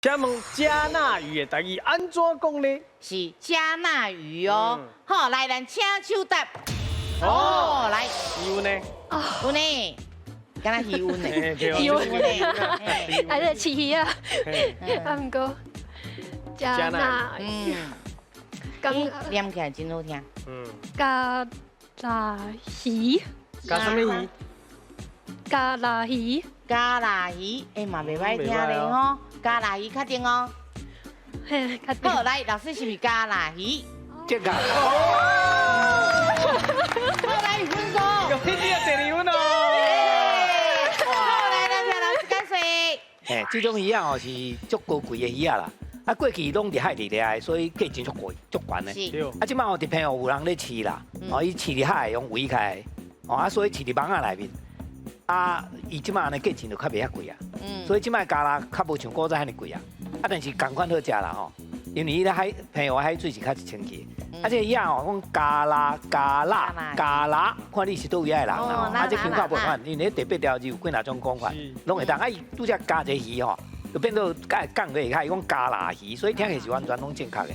请问加纳语的台语安怎讲呢？是加纳鱼哦。好，来，咱请手答。哦，来，有呢？有呢，敢若鱼呢，有呢，嘿还是饲鱼啊，嘿啊毋过加纳鱼，讲讲念起来真好听。加拿鱼，加什么鱼？加拿鱼，加拿鱼，嘛袂歹听咧吼，加拿鱼确定哦。嘿，较对。好，来，老师是不是加拿鱼？这个好，来1分钟。有天地要1分哦。好，来，咱请老师解释。嘿，这种鱼啊，哦是足高贵的鱼啊啦。啊，过去拢伫海里咧，所以价钱足贵、足悬的。是，对，啊，即摆哦，伫朋友有人咧饲啦，哦，伊饲伫海用围起来，哦，啊，所以饲伫网仔内面，啊，伊即摆安尼价钱就较袂遐贵啊。所以即摆加啦较无像古早遐尼贵啊。啊，但是同款好食啦吼，因为伊咧海朋友的海水是较清气。啊，这个鱼哦，讲加拉，看你是倒位的人啦吼。啊，这腔口无款，因为第8条有几哪种讲法，拢会当。啊，伊拄则加一个鱼吼，就变做讲咧，伊讲加拉鱼，所以听起是完全拢正确的。